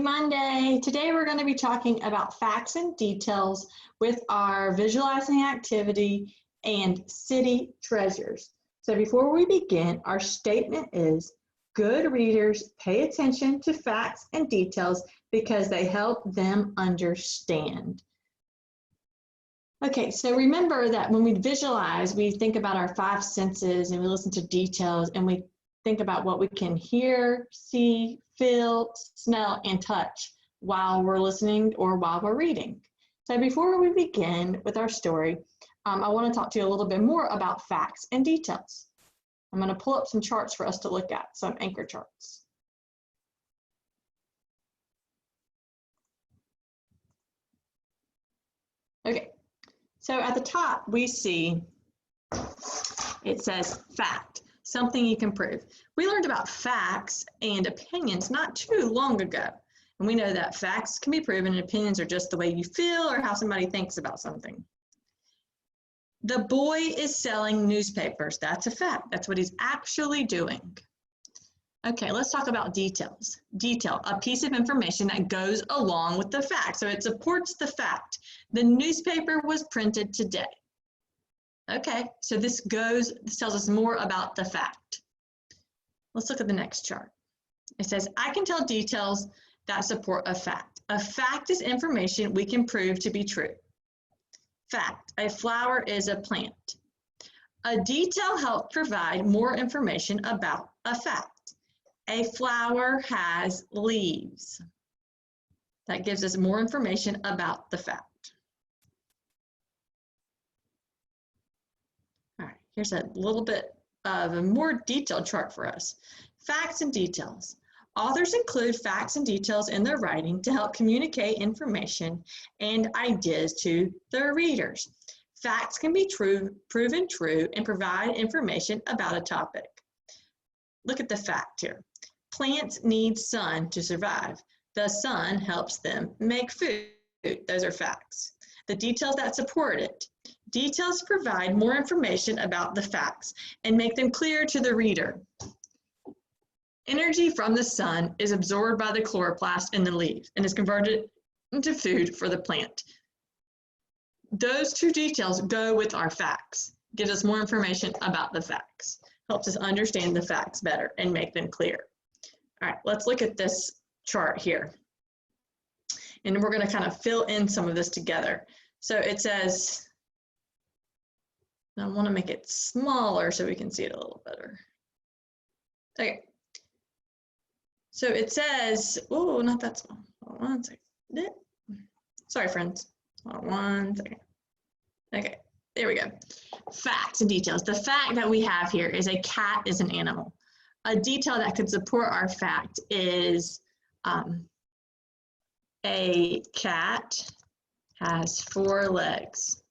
Monday. Today we're going to be talking about facts and details with our visualizing activity and city treasures. So before we begin, our statement is good readers pay attention to facts and details because they help them understand. Okay, so remember that when we visualize, we think about our five senses and we listen to details and we think about what we can hear, see, feel, smell, and touch while we're listening or while we're reading. So before we begin with our story, I want to talk to you a little bit more about facts and details. I'm going to pull up some charts for us to look at, some anchor charts. Okay, so at the top we see it says fact. Something you can prove. We learned about facts and opinions not too long ago. And we know that facts can be proven and opinions are just the way you feel or how somebody thinks about something. The boy is selling newspapers. That's a fact. That's what he's actually doing. Okay, let's talk about details. Detail, a piece of information that goes along with the fact. So it supports the fact. The newspaper was printed today. Okay, so this tells us more about the fact. Let's look at the next chart. It says, I can tell details that support a fact. A fact is information we can prove to be true. Fact, a flower is a plant. A detail helps provide more information about a fact. A flower has leaves. That gives us more information about the fact. Here's a little bit of a more detailed chart for us. Facts and details. Authors include facts and details in their writing to help communicate information and ideas to their readers. Facts can be proven true and provide information about a topic. Look at the fact here. Plants need sun to survive. The sun helps them make food. Those are facts. The details that support it. Details provide more information about the facts and make them clear to the reader. Energy from the sun is absorbed by the chloroplast in the leaves and is converted into food for the plant. Those two details go with our facts. Gives us more information about the facts. Helps us understand the facts better and make them clear. All right, let's look at this chart here. And we're going to kind of fill in some of this together. So it says, I want to make it smaller so we can see it a little better. Okay. So it says, oh, not that small. Hold on one second. Sorry, friends. Hold on one second. Okay, there we go. Facts and details. The fact that we have here is a cat is an animal. A detail that could support our fact is a cat has 4 legs.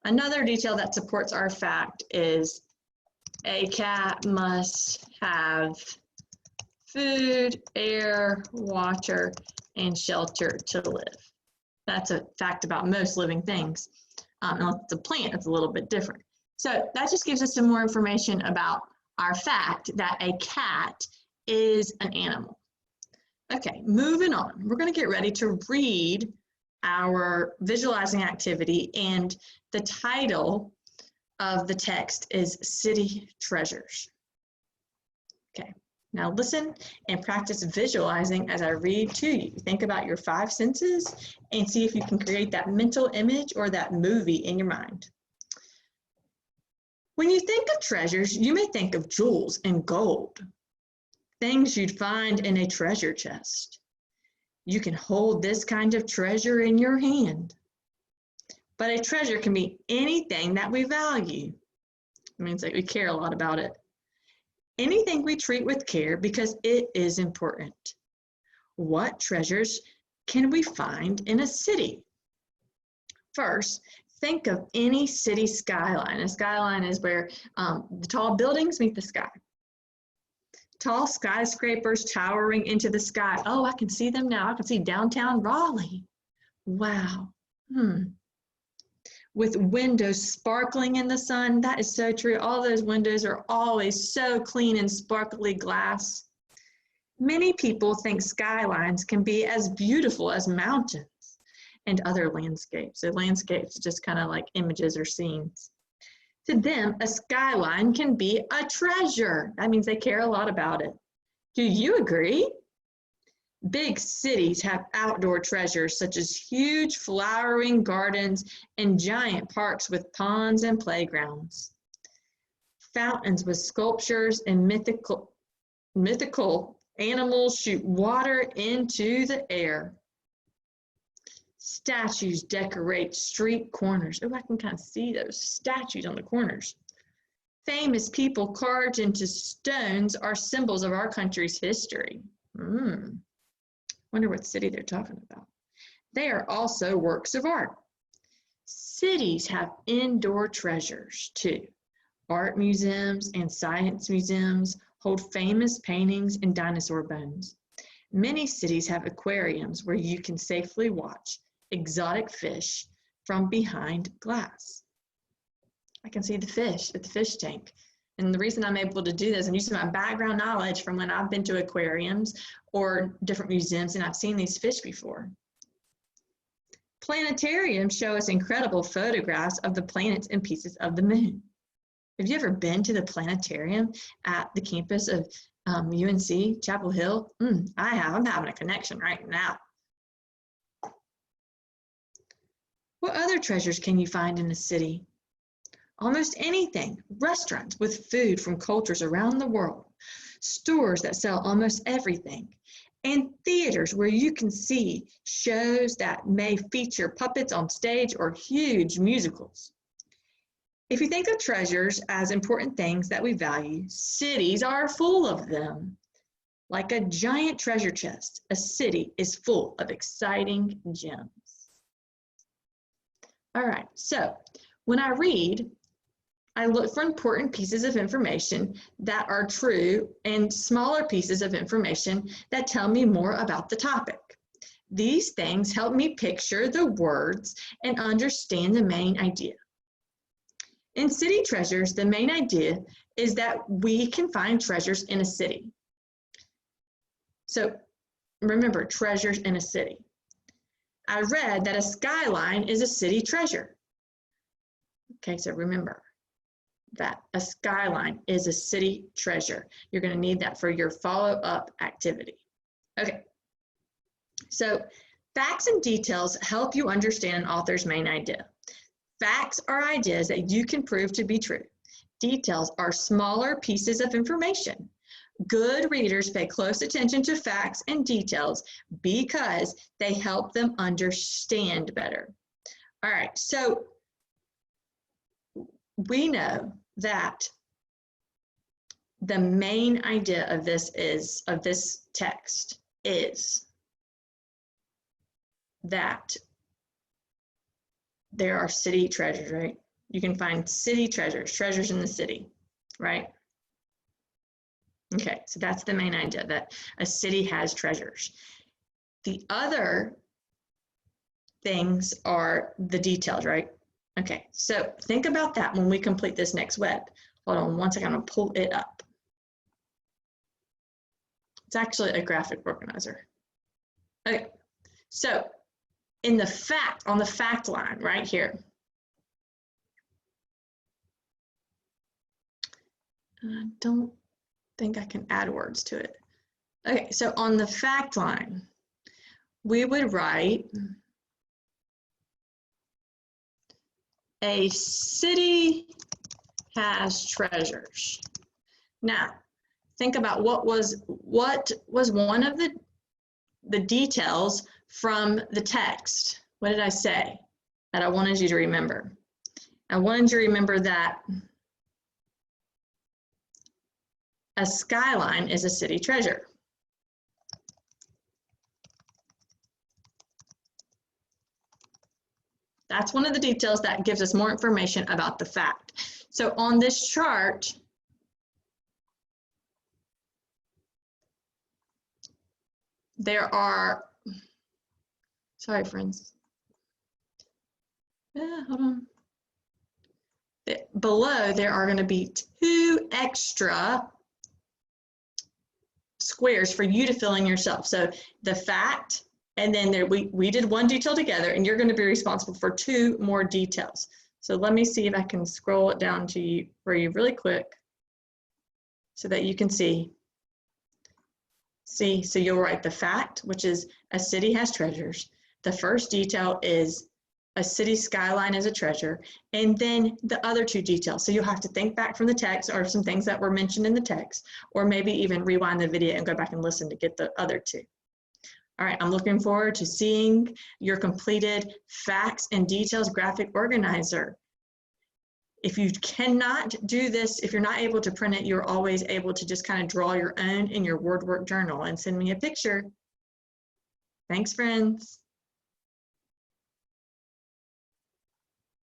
Another detail that supports our fact is a cat must have food, air, water, and shelter to live. That's a fact about most living things. Unless it's a plant, it's a little bit different. So that just gives us some more information about our fact that a cat is an animal. Okay, moving on. We're going to get ready to read our visualizing activity, and the title of the text is City Treasures. Okay, now listen and practice visualizing as I read to you. Think about your 5 senses and see if you can create that mental image or that movie in your mind. When you think of treasures, you may think of jewels and gold, things you'd find in a treasure chest. You can hold this kind of treasure in your hand. But a treasure can be anything that we value. It means that we care a lot about it. Anything we treat with care because it is important. What treasures can we find in a city? First, think of any city skyline. A skyline is where the tall buildings meet the sky. Tall skyscrapers towering into the sky. Oh, I can see them now. I can see downtown Raleigh. Wow. With windows sparkling in the sun. That is so true. All those windows are always so clean and sparkly glass. Many people think skylines can be as beautiful as mountains and other landscapes. So landscapes, just kind of like images or scenes. To them, a skyline can be a treasure. That means they care a lot about it. Do you agree? Big cities have outdoor treasures such as huge flowering gardens and giant parks with ponds and playgrounds. Fountains with sculptures and mythical animals shoot water into the air. Statues decorate street corners. Oh, I can kind of see those statues on the corners. Famous people carved into stones are symbols of our country's history. Wonder what city they're talking about. They are also works of art. Cities have indoor treasures too. Art museums and science museums hold famous paintings and dinosaur bones. Many cities have aquariums where you can safely watch exotic fish from behind glass. I can see the fish at the fish tank. And the reason I'm able to do this, I'm using my background knowledge from when I've been to aquariums or different museums and I've seen these fish before. Planetariums show us incredible photographs of the planets and pieces of the moon. Have you ever been to the planetarium at the campus of UNC Chapel Hill? I have. I'm having a connection right now. What other treasures can you find in a city? Almost anything. Restaurants with food from cultures around the world. Stores that sell almost everything. And theaters where you can see shows that may feature puppets on stage or huge musicals. If you think of treasures as important things that we value, cities are full of them. Like a giant treasure chest, a city is full of exciting gems. All right, so when I read, I look for important pieces of information that are true and smaller pieces of information that tell me more about the topic. These things help me picture the words and understand the main idea. In city treasures, the main idea is that we can find treasures in a city. So remember, treasures in a city. I read that a skyline is a city treasure. Okay, so remember that a skyline is a city treasure. You're going to need that for your follow-up activity. Okay, so facts and details help you understand an author's main idea. Facts are ideas that you can prove to be true. Details are smaller pieces of information. Good readers pay close attention to facts and details because they help them understand better. All right, so we know that the main idea of this text is that there are city treasures, right? You can find city treasures, treasures in the city, right? Okay, so that's the main idea, that a city has treasures. The other things are the details, right? Okay, so think about that when we complete this next web. Hold on one second, I'm gonna pull it up. It's actually a graphic organizer. Okay, so in the fact, on the fact line right here, I don't think I can add words to it. Okay, so on the fact line, we would write a city has treasures. Now, think about what was one of the details from the text. What did I say that I wanted you to remember? I wanted you to remember that a skyline is a city treasure. That's one of the details that gives us more information about the fact. So on this chart, there are, sorry friends, hold on. Below there are going to be 2 extra squares for you to fill in yourself. So the fact, and then there, we did one detail together, and you're going to be responsible for 2 more details. So let me see if I can scroll it down to you for you really quick so that you can see. See, so you'll write the fact, which is a city has treasures. The first detail is a city skyline is a treasure, and then the other 2 details. So you'll have to think back from the text or some things that were mentioned in the text, or maybe even rewind the video and go back and listen to get the other 2. All right, I'm looking forward to seeing your completed facts and details graphic organizer. If you cannot do this, if you're not able to print it, you're always able to just kind of draw your own in your WordWork journal and send me a picture. Thanks, friends.